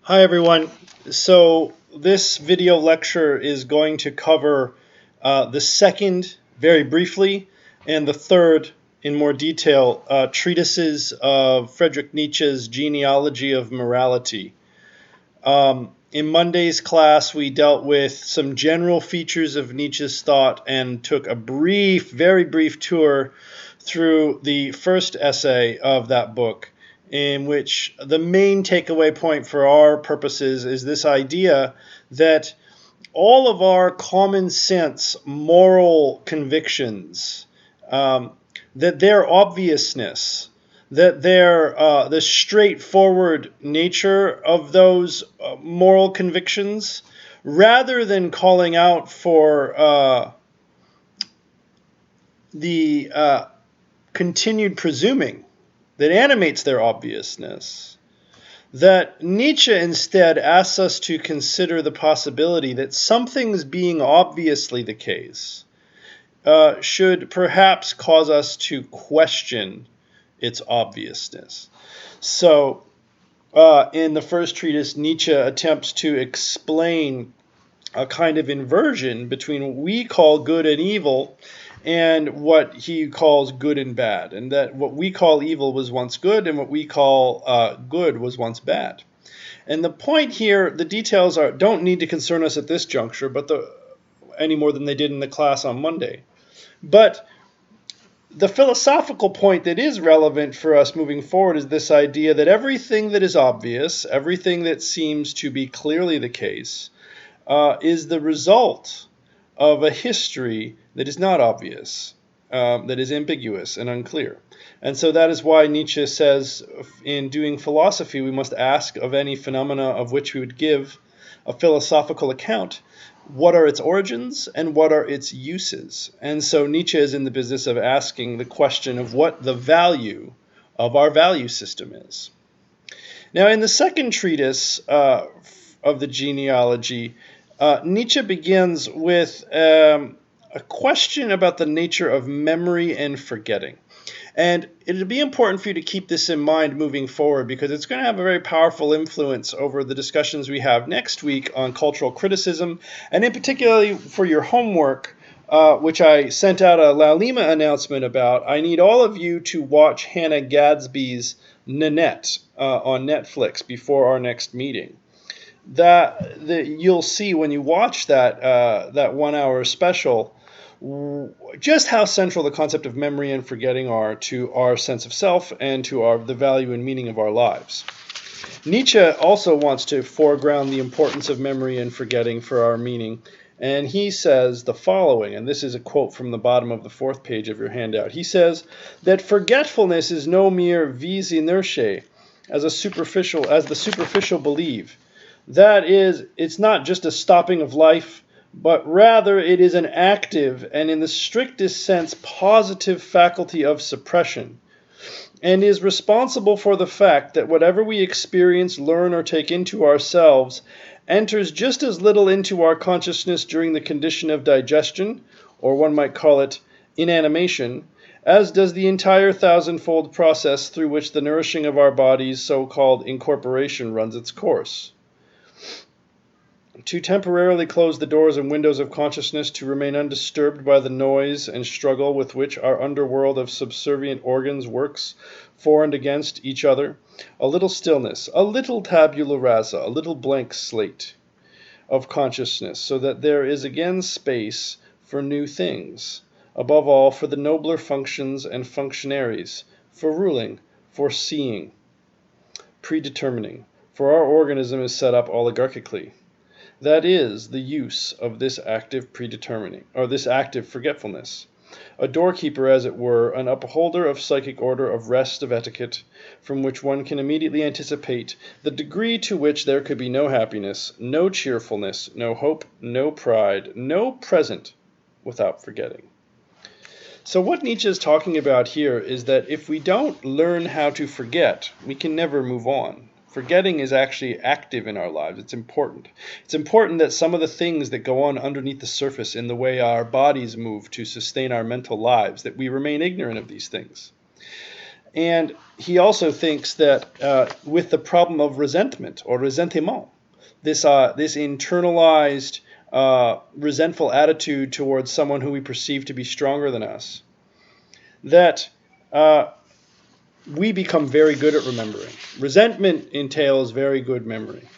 Hi everyone. So this video lecture is going to cover the second very briefly and the third in more detail treatises of Friedrich Nietzsche's Genealogy of Morality. In Monday's class we dealt with some general features of Nietzsche's thought and took a very brief tour through the first essay of that book, in which the main takeaway point for our purposes is this idea that all of our common sense moral convictions, that their obviousness, that the straightforward nature of those moral convictions, rather than calling out for the continued presuming that animates their obviousness, that Nietzsche instead asks us to consider the possibility that something's being obviously the case should perhaps cause us to question its obviousness. So, in the first treatise, Nietzsche attempts to explain a kind of inversion between what we call good and evil and what he calls good and bad, and that what we call evil was once good and what we call good was once bad. And the point here, the details don't need to concern us at this juncture, but any more than they did in the class on Monday. But the philosophical point that is relevant for us moving forward is this idea that everything that is obvious, everything that seems to be clearly the case, is the result of a history that is not obvious, that is ambiguous and unclear. And so that is why Nietzsche says in doing philosophy, we must ask of any phenomena of which we would give a philosophical account, what are its origins and what are its uses? And so Nietzsche is in the business of asking the question of what the value of our value system is. Now, in the second treatise of the genealogy, Nietzsche begins with a question about the nature of memory and forgetting. And it'll be important for you to keep this in mind moving forward, because it's going to have a very powerful influence over the discussions we have next week on cultural criticism, and in particularly for your homework, which I sent out a La Lima announcement about. I need all of you to watch Hannah Gadsby's Nanette on Netflix before our next meeting. That you'll see when you watch that 1 hour special just how central the concept of memory and forgetting are to our sense of self and to the value and meaning of our lives. Nietzsche also wants to foreground the importance of memory and forgetting for our meaning, and he says the following, and this is a quote from the bottom of the fourth page of your handout. He says that forgetfulness is no mere vis inertiae, as the superficial believe. That is, it's not just a stopping of life, but rather it is an active and in the strictest sense positive faculty of suppression, and is responsible for the fact that whatever we experience, learn, or take into ourselves enters just as little into our consciousness during the condition of digestion, or one might call it inanimation, as does the entire thousandfold process through which the nourishing of our bodies, so-called incorporation, runs its course. To temporarily close the doors and windows of consciousness, to remain undisturbed by the noise and struggle with which our underworld of subservient organs works for and against each other, a little stillness, a little tabula rasa, a little blank slate of consciousness, so that there is again space for new things, above all for the nobler functions and functionaries, for ruling, for seeing, predetermining, for our organism is set up oligarchically. That is the use of this active predetermining, or this active forgetfulness. A doorkeeper, as it were, an upholder of psychic order, of rest, of etiquette, from which one can immediately anticipate the degree to which there could be no happiness, no cheerfulness, no hope, no pride, no present, without forgetting. So what Nietzsche is talking about here is that if we don't learn how to forget, we can never move on. Forgetting is actually active in our lives. It's important. It's important that some of the things that go on underneath the surface in the way our bodies move to sustain our mental lives, that we remain ignorant of these things. And he also thinks that with the problem of resentment or ressentiment, this internalized resentful attitude towards someone who we perceive to be stronger than us, that we become very good at remembering. Resentment entails very good memory.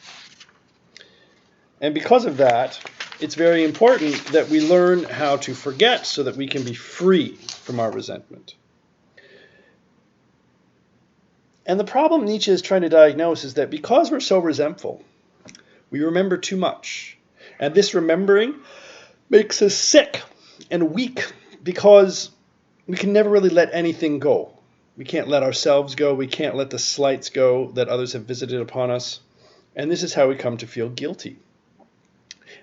And because of that, it's very important that we learn how to forget so that we can be free from our resentment. And the problem Nietzsche is trying to diagnose is that because we're so resentful, we remember too much. And this remembering makes us sick and weak because we can never really let anything go. We can't let ourselves go. We can't let the slights go that others have visited upon us. And this is how we come to feel guilty.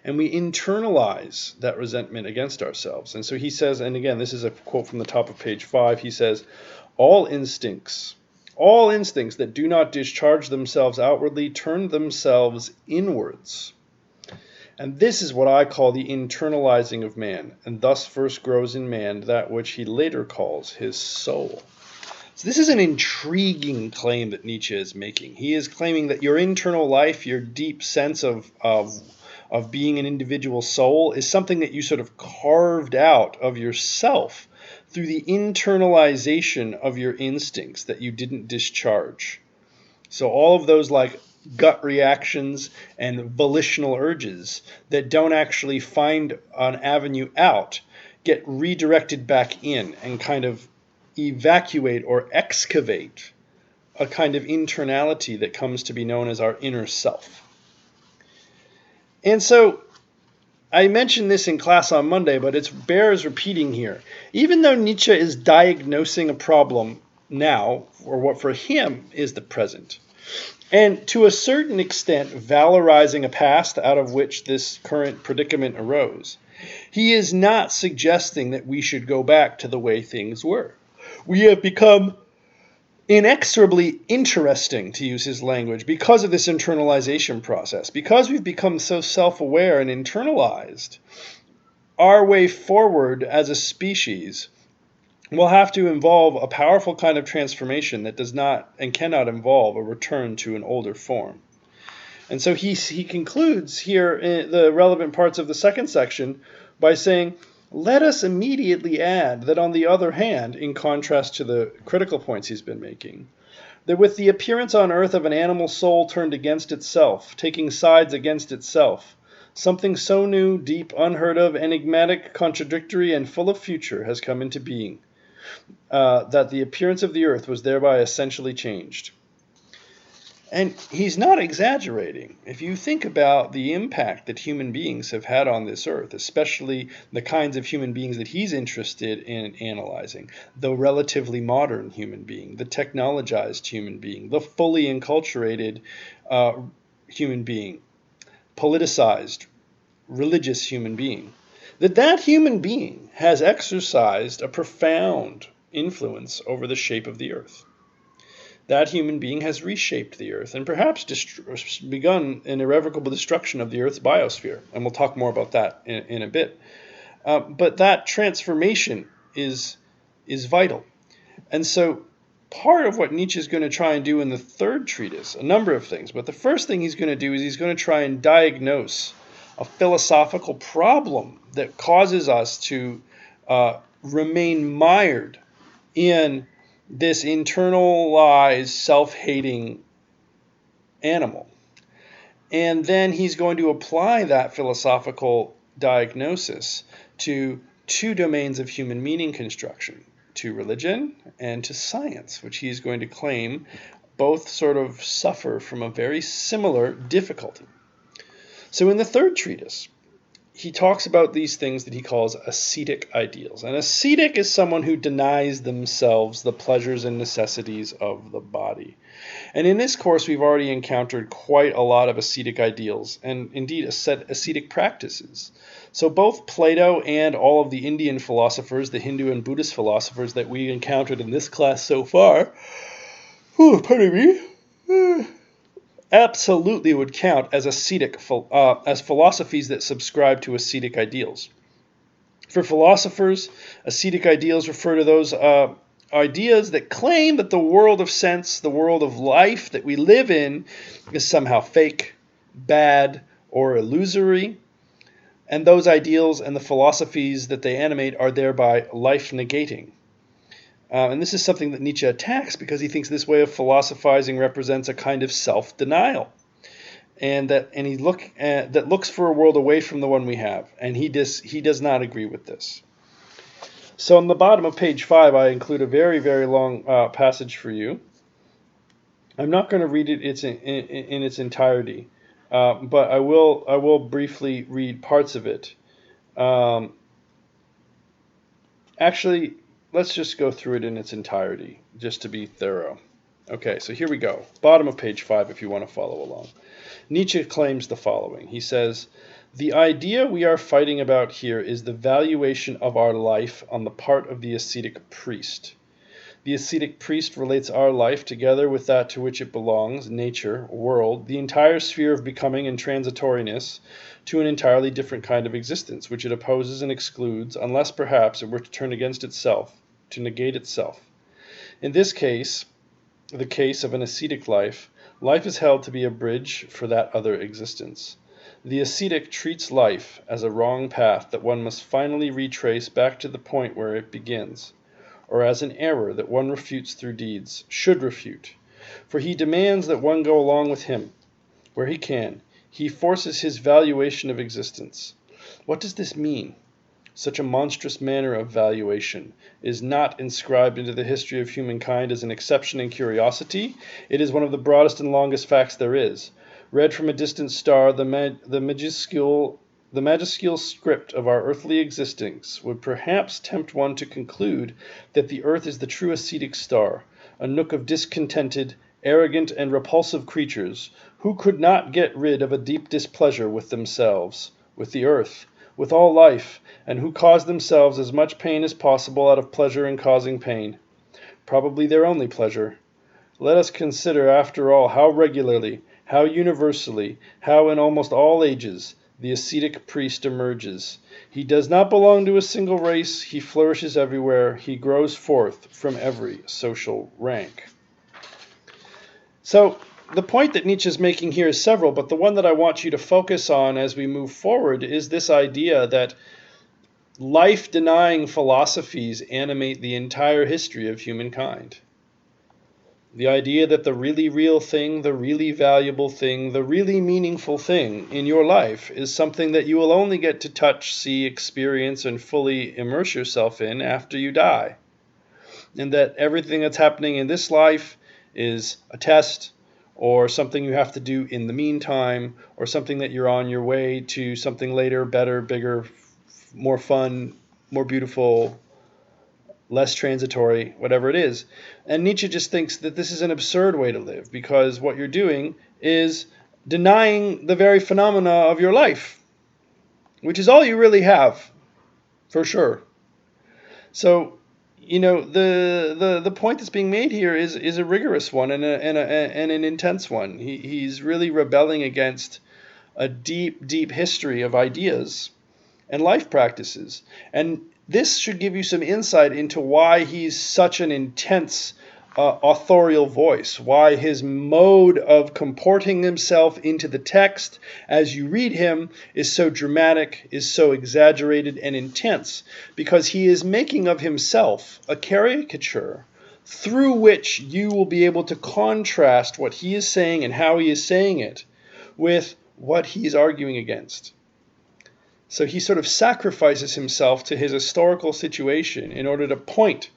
And we internalize that resentment against ourselves. And so he says, and again, this is a quote from the top of page 5, he says, all instincts that do not discharge themselves outwardly turn themselves inwards. And this is what I call the internalizing of man, and thus first grows in man that which he later calls his soul. So this is an intriguing claim that Nietzsche is making. He is claiming that your internal life, your deep sense of being an individual soul, is something that you sort of carved out of yourself through the internalization of your instincts that you didn't discharge. So all of those like gut reactions and volitional urges that don't actually find an avenue out get redirected back in and kind of evacuate or excavate a kind of internality that comes to be known as our inner self. And so I mentioned this in class on Monday, but it bears repeating here. Even though Nietzsche is diagnosing a problem now, or what for him is the present, and to a certain extent valorizing a past out of which this current predicament arose, he is not suggesting that we should go back to the way things were. We have become inexorably interesting, to use his language, because of this internalization process. Because we've become so self-aware and internalized, our way forward as a species will have to involve a powerful kind of transformation that does not and cannot involve a return to an older form. And so he concludes here in the relevant parts of the second section by saying, let us immediately add that on the other hand, in contrast to the critical points he's been making, that with the appearance on earth of an animal soul turned against itself, taking sides against itself, something so new, deep, unheard of, enigmatic, contradictory, and full of future has come into being, that the appearance of the earth was thereby essentially changed. And he's not exaggerating. If you think about the impact that human beings have had on this earth, especially the kinds of human beings that he's interested in analyzing, the relatively modern human being, the technologized human being, the fully enculturated human being, politicized, religious human being, that human being has exercised a profound influence over the shape of the earth. That human being has reshaped the earth and perhaps begun an irrevocable destruction of the earth's biosphere. And we'll talk more about that in a bit. But that transformation is vital. And so part of what Nietzsche is going to try and do in the third treatise, a number of things, but the first thing he's going to do is he's going to try and diagnose a philosophical problem that causes us to remain mired in this internalized, self-hating animal. And then he's going to apply that philosophical diagnosis to two domains of human meaning construction, to religion and to science, which he's going to claim both sort of suffer from a very similar difficulty. So in the third treatise, he talks about these things that he calls ascetic ideals. An ascetic is someone who denies themselves the pleasures and necessities of the body. And in this course, we've already encountered quite a lot of ascetic ideals, and indeed ascetic practices. So both Plato and all of the Indian philosophers, the Hindu and Buddhist philosophers that we encountered in this class so far, absolutely would count as ascetic, as philosophies that subscribe to ascetic ideals. For philosophers, ascetic ideals refer to those ideas that claim that the world of sense, the world of life that we live in, is somehow fake, bad, or illusory. And those ideals and the philosophies that they animate are thereby life-negating. And this is something that Nietzsche attacks because he thinks this way of philosophizing represents a kind of self-denial, and that looks for a world away from the one we have. And he does not agree with this. So on the bottom of page 5, I include a very, very long passage for you. I'm not going to read it in its entirety, but I will briefly read parts of it. Actually, let's just go through it in its entirety, just to be thorough. Okay, so here we go. Bottom of page 5, if you want to follow along. Nietzsche claims the following. He says, "The idea we are fighting about here is the valuation of our life on the part of the ascetic priest. The ascetic priest relates our life, together with that to which it belongs, nature, world, the entire sphere of becoming and transitoriness, to an entirely different kind of existence, which it opposes and excludes, unless perhaps it were to turn against itself, to negate itself. In this case, the case of an ascetic life, life is held to be a bridge for that other existence. The ascetic treats life as a wrong path that one must finally retrace back to the point where it begins, or as an error that one refutes through deeds, should refute. For he demands that one go along with him, where he can. He forces his valuation of existence. What does this mean? Such a monstrous manner of valuation is not inscribed into the history of humankind as an exception and curiosity. It is one of the broadest and longest facts there is. Read from a distant star, the majuscule script of our earthly existence would perhaps tempt one to conclude that the earth is the true ascetic star, a nook of discontented, arrogant, and repulsive creatures who could not get rid of a deep displeasure with themselves, with the earth, with all life, and who cause themselves as much pain as possible out of pleasure in causing pain, probably their only pleasure. Let us consider, after all, how regularly, how universally, how in almost all ages, the ascetic priest emerges. He does not belong to a single race, he flourishes everywhere, he grows forth from every social rank." So, the point that Nietzsche is making here is several, but the one that I want you to focus on as we move forward is this idea that life-denying philosophies animate the entire history of humankind. The idea that the really real thing, the really valuable thing, the really meaningful thing in your life is something that you will only get to touch, see, experience, and fully immerse yourself in after you die. And that everything that's happening in this life is a test, or something you have to do in the meantime, or something that you're on your way to something later, better, bigger, more fun, more beautiful, less transitory, whatever it is. And Nietzsche just thinks that this is an absurd way to live, because what you're doing is denying the very phenomena of your life, which is all you really have, for sure. So, the point that's being made here is a rigorous one and an intense one. He's really rebelling against a deep, deep history of ideas and life practices. And this should give you some insight into why he's such an intense authorial voice, why his mode of comporting himself into the text as you read him is so dramatic, is so exaggerated and intense, because he is making of himself a caricature through which you will be able to contrast what he is saying and how he is saying it with what he's arguing against. So he sort of sacrifices himself to his historical situation in order to point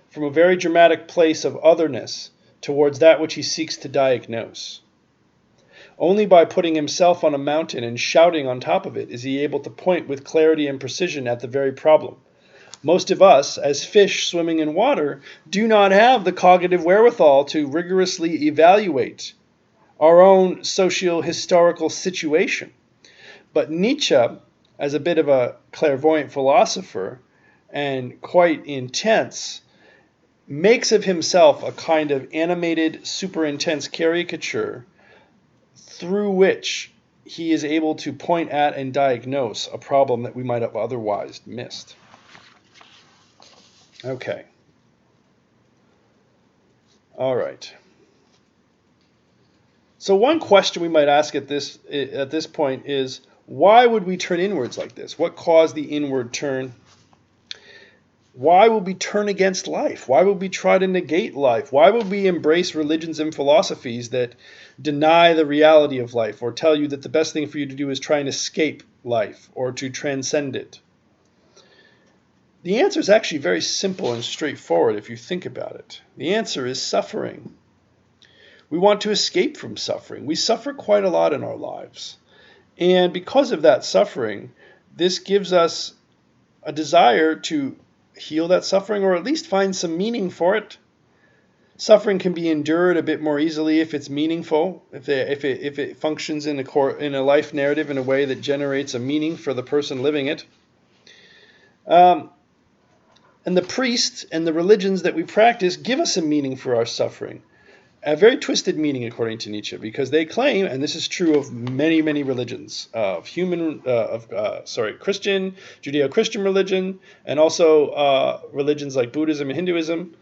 from a very dramatic place of otherness towards that which he seeks to diagnose. Only by putting himself on a mountain and shouting on top of it is he able to point with clarity and precision at the very problem. Most of us, as fish swimming in water, do not have the cognitive wherewithal to rigorously evaluate our own socio-historical situation. But Nietzsche, as a bit of a clairvoyant philosopher and quite intense, makes of himself a kind of animated, super intense caricature through which he is able to point at and diagnose a problem that we might have otherwise missed. Okay. All right. So one question we might ask at this point is, why would we turn inwards like this? What caused the inward turn? Why would we turn against life? Why would we try to negate life? Why would we embrace religions and philosophies that deny the reality of life, or tell you that the best thing for you to do is try and escape life or to transcend it? The answer is actually very simple and straightforward if you think about it. The answer is suffering. We want to escape from suffering. We suffer quite a lot in our lives. And because of that suffering, this gives us a desire to heal that suffering, or at least find some meaning for it. Suffering can be endured a bit more easily if it's meaningful, if it functions in a life narrative in a way that generates a meaning for the person living it. And the priests and the religions that we practice give us a meaning for our suffering. A very twisted meaning, according to Nietzsche, because they claim, and this is true of many, many religions, Christian, Judeo-Christian religion, and also religions like Buddhism and Hinduism.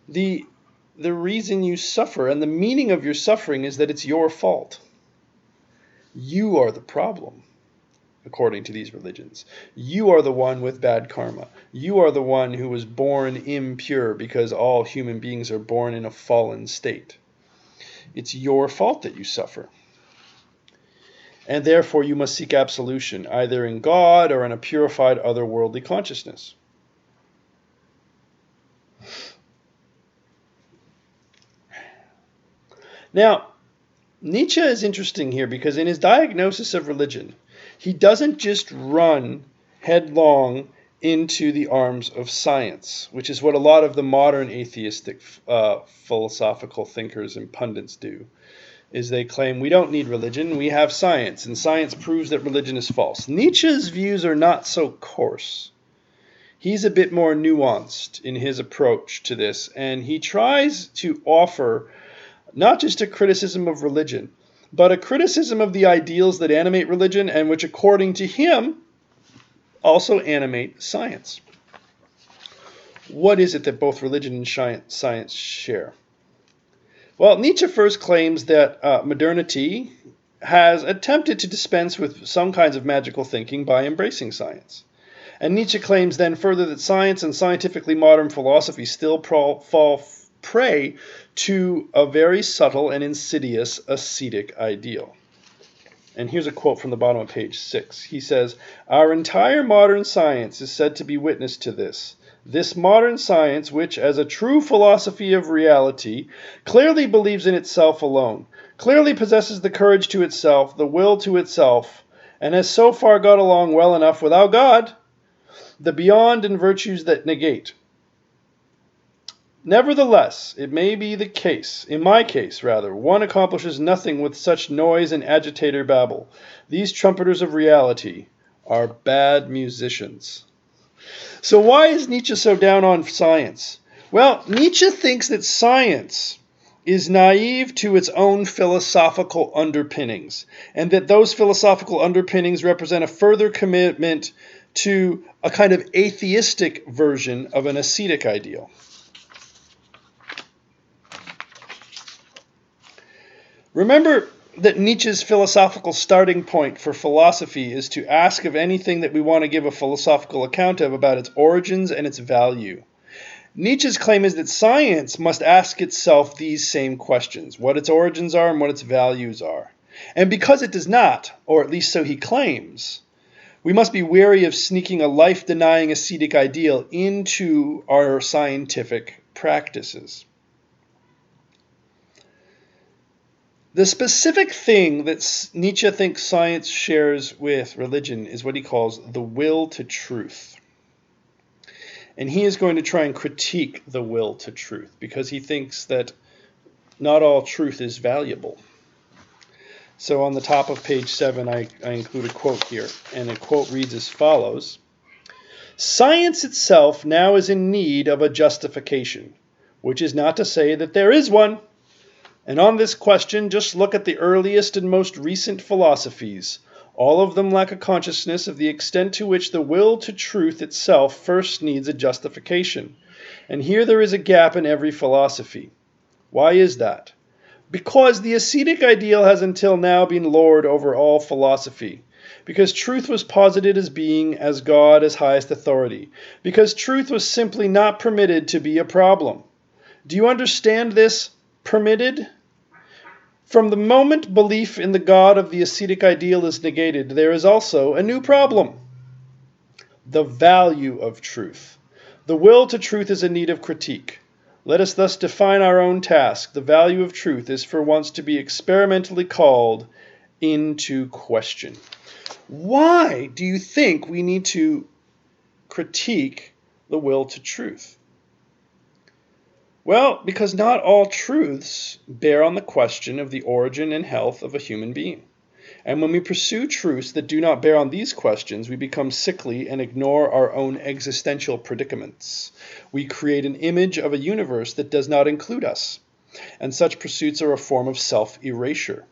The reason you suffer and the meaning of your suffering is that it's your fault. You are the problem, according to these religions. You are the one with bad karma. You are the one who was born impure, because all human beings are born in a fallen state. It's your fault that you suffer. And therefore you must seek absolution, either in God or in a purified otherworldly consciousness. Now, Nietzsche is interesting here because in his diagnosis of religion, he doesn't just run headlong into the arms of science, which is what a lot of the modern atheistic philosophical thinkers and pundits do, is they claim we don't need religion, we have science, and science proves that religion is false. Nietzsche's views are not so coarse. He's a bit more nuanced in his approach to this, and he tries to offer not just a criticism of religion, but a criticism of the ideals that animate religion and which, according to him, also animate science. What is it that both religion and science share? Well, Nietzsche first claims that modernity has attempted to dispense with some kinds of magical thinking by embracing science. And Nietzsche claims then further that science and scientifically modern philosophy still fall prey to a very subtle and insidious ascetic ideal. And here's a quote from the bottom of page 6. He says, "Our entire modern science is said to be witness to this. This modern science, which, as a true philosophy of reality, clearly believes in itself alone, clearly possesses the courage to itself, the will to itself, and has so far got along well enough without God, the beyond and virtues that negate. Nevertheless, it may be the case, in my case rather, one accomplishes nothing with such noise and agitator babble. These trumpeters of reality are bad musicians." So why is Nietzsche so down on science? Well, Nietzsche thinks that science is naive to its own philosophical underpinnings, and that those philosophical underpinnings represent a further commitment to a kind of atheistic version of an ascetic ideal. Remember that Nietzsche's philosophical starting point for philosophy is to ask of anything that we want to give a philosophical account of about its origins and its value. Nietzsche's claim is that science must ask itself these same questions, what its origins are and what its values are. And because it does not, or at least so he claims, we must be wary of sneaking a life-denying ascetic ideal into our scientific practices. The specific thing that Nietzsche thinks science shares with religion is what he calls the will to truth. And he is going to try and critique the will to truth because he thinks that not all truth is valuable. So on the top of page 7, I include a quote here, and the quote reads as follows: "Science itself now is in need of a justification, which is not to say that there is one. And on this question, just look at the earliest and most recent philosophies. All of them lack a consciousness of the extent to which the will to truth itself first needs a justification. And here there is a gap in every philosophy. Why is that? Because the ascetic ideal has until now been lord over all philosophy. Because truth was posited as being, as God, as highest authority. Because truth was simply not permitted to be a problem. Do you understand this? Permitted? From the moment belief in the God of the ascetic ideal is negated, there is also a new problem. The value of truth. The will to truth is in need of critique. Let us thus define our own task. The value of truth is for once to be experimentally called into question. Why do you think we need to critique the will to truth? Well, because not all truths bear on the question of the origin and health of a human being. And when we pursue truths that do not bear on these questions, we become sickly and ignore our own existential predicaments. We create an image of a universe that does not include us. And such pursuits are a form of self-erasure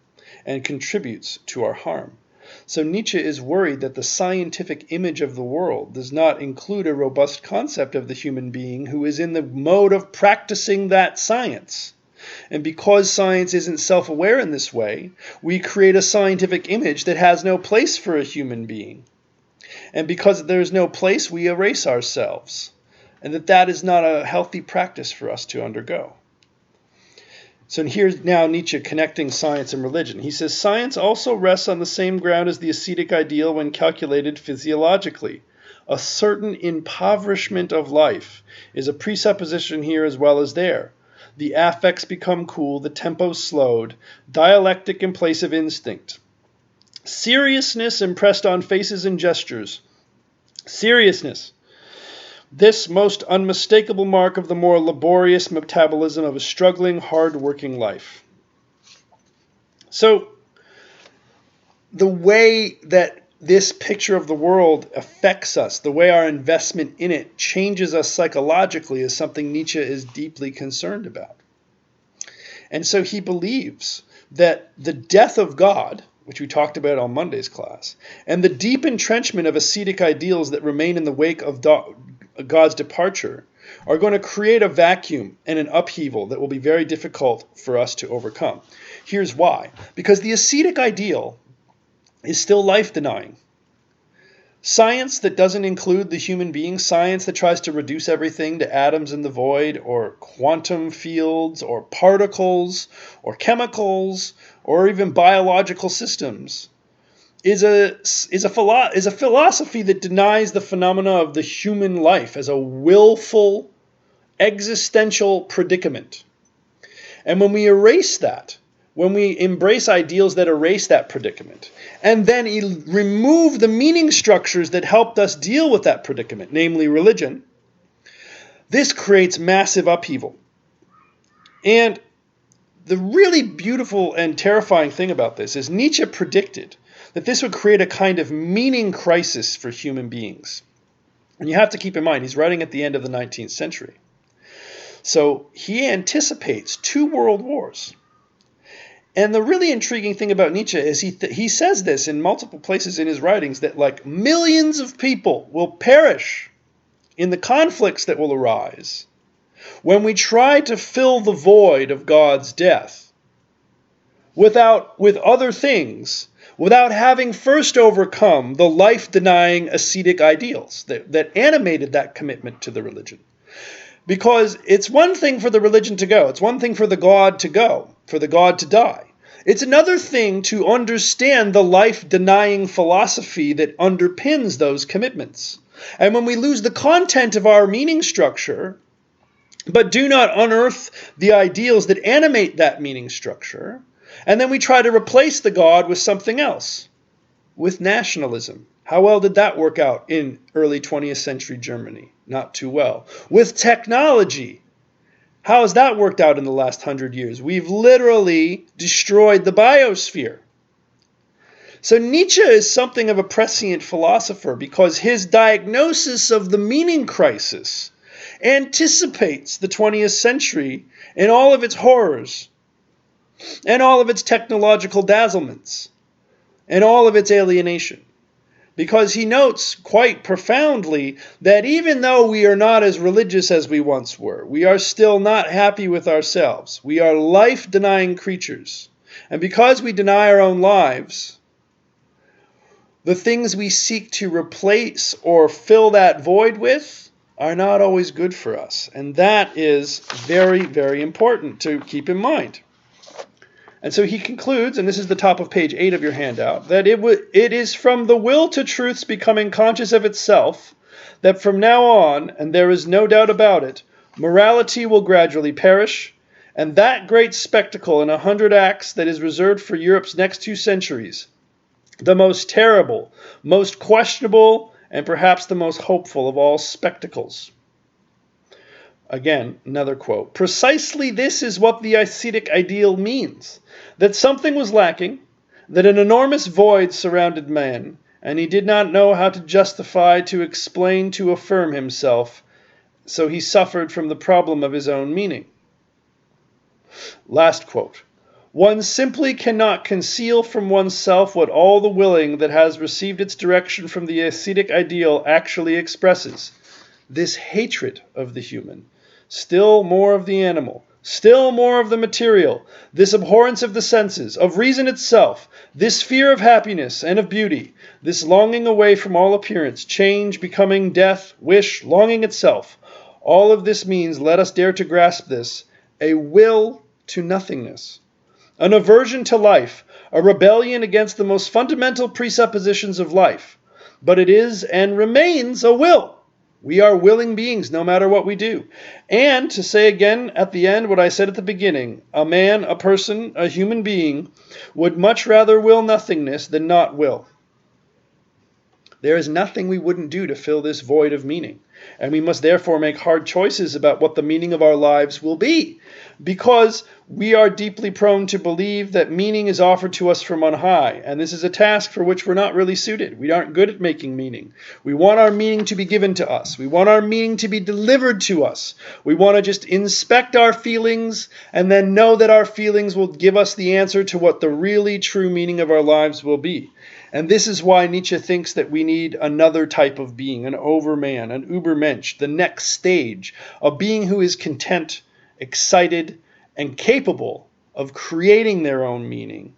and contributes to our harm. So Nietzsche is worried that the scientific image of the world does not include a robust concept of the human being who is in the mode of practicing that science. And because science isn't self-aware in this way, we create a scientific image that has no place for a human being. And because there's no place, we erase ourselves. And that is not a healthy practice for us to undergo. So here's now Nietzsche connecting science and religion. He says, science also rests on the same ground as the ascetic ideal when calculated physiologically. A certain impoverishment of life is a presupposition here as well as there. The affects become cool, the tempo slowed, dialectic in place of instinct. Seriousness impressed on faces and gestures. Seriousness. This most unmistakable mark of the more laborious metabolism of a struggling, hard-working life. So, the way that this picture of the world affects us, the way our investment in it changes us psychologically, is something Nietzsche is deeply concerned about. And so he believes that the death of God, which we talked about on Monday's class, and the deep entrenchment of ascetic ideals that remain in the wake of God's departure are going to create a vacuum and an upheaval that will be very difficult for us to overcome. Here's why. Because the ascetic ideal is still life-denying. Science that doesn't include the human being, science that tries to reduce everything to atoms in the void, or quantum fields, or particles, or chemicals, or even biological systems, is a philosophy that denies the phenomena of the human life as a willful, existential predicament. And when we erase that, when we embrace ideals that erase that predicament, and then remove the meaning structures that helped us deal with that predicament, namely religion, this creates massive upheaval. And the really beautiful and terrifying thing about this is Nietzsche predicted that this would create a kind of meaning crisis for human beings. And you have to keep in mind, he's writing at the end of the 19th century. So he anticipates 2 world wars. And the really intriguing thing about Nietzsche is he says this in multiple places in his writings, that like millions of people will perish in the conflicts that will arise when we try to fill the void of God's death with other things, without having first overcome the life-denying ascetic ideals that animated that commitment to the religion. Because it's one thing for the religion to go. It's one thing for the God to go, for the God to die. It's another thing to understand the life-denying philosophy that underpins those commitments. And when we lose the content of our meaning structure, but do not unearth the ideals that animate that meaning structure, and then we try to replace the God with something else, with nationalism. How well did that work out in early 20th century Germany? Not too well. With technology, how has that worked out in the last 100 years? We've literally destroyed the biosphere. So Nietzsche is something of a prescient philosopher because his diagnosis of the meaning crisis anticipates the 20th century and all of its horrors, and all of its technological dazzlements, and all of its alienation. because he notes quite profoundly that even though we are not as religious as we once were, we are still not happy with ourselves. We are life-denying creatures. And because we deny our own lives, the things we seek to replace or fill that void with are not always good for us. And that is very, very important to keep in mind. And so he concludes, and this is the top of page 8 of your handout, that it is from the will to truth's becoming conscious of itself that from now on, and there is no doubt about it, morality will gradually perish, and that great spectacle in 100 acts that is reserved for Europe's next 2 centuries, the most terrible, most questionable, and perhaps the most hopeful of all spectacles. Again, another quote. Precisely this is what the ascetic ideal means. That something was lacking, that an enormous void surrounded man, and he did not know how to justify, to explain, to affirm himself, so he suffered from the problem of his own meaning. Last quote. One simply cannot conceal from oneself what all the willing that has received its direction from the ascetic ideal actually expresses. This hatred of the human, still more of the animal, still more of the material, this abhorrence of the senses, of reason itself, this fear of happiness and of beauty, this longing away from all appearance, change, becoming, death, wish, longing itself. All of this means, let us dare to grasp this, a will to nothingness, an aversion to life, a rebellion against the most fundamental presuppositions of life. But it is and remains a will. We are willing beings no matter what we do. And to say again at the end what I said at the beginning, a man, a person, a human being would much rather will nothingness than not will. There is nothing we wouldn't do to fill this void of meaning. And we must therefore make hard choices about what the meaning of our lives will be, because we are deeply prone to believe that meaning is offered to us from on high, and this is a task for which we're not really suited. We aren't good at making meaning. We want our meaning to be given to us. We want our meaning to be delivered to us. We want to just inspect our feelings and then know that our feelings will give us the answer to what the really true meaning of our lives will be. And this is why Nietzsche thinks that we need another type of being, an overman, an Übermensch, the next stage, a being who is content, excited, and capable of creating their own meaning,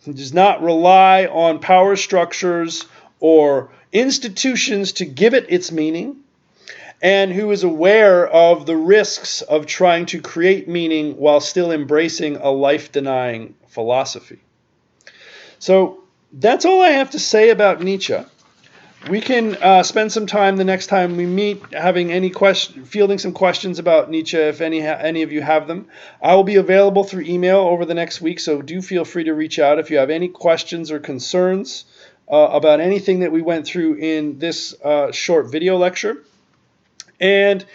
who does not rely on power structures or institutions to give it its meaning, and who is aware of the risks of trying to create meaning while still embracing a life-denying philosophy. So that's all I have to say about Nietzsche. We can spend some time the next time we meet fielding some questions about Nietzsche if any of you have them. I will be available through email over the next week, so do feel free to reach out if you have any questions or concerns about anything that we went through in this short video lecture. And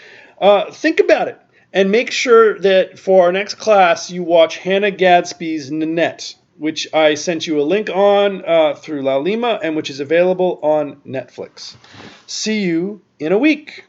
think about it, and make sure that for our next class you watch Hannah Gadsby's Nanette, which I sent you a link on through La Lima and which is available on Netflix. See you in a week.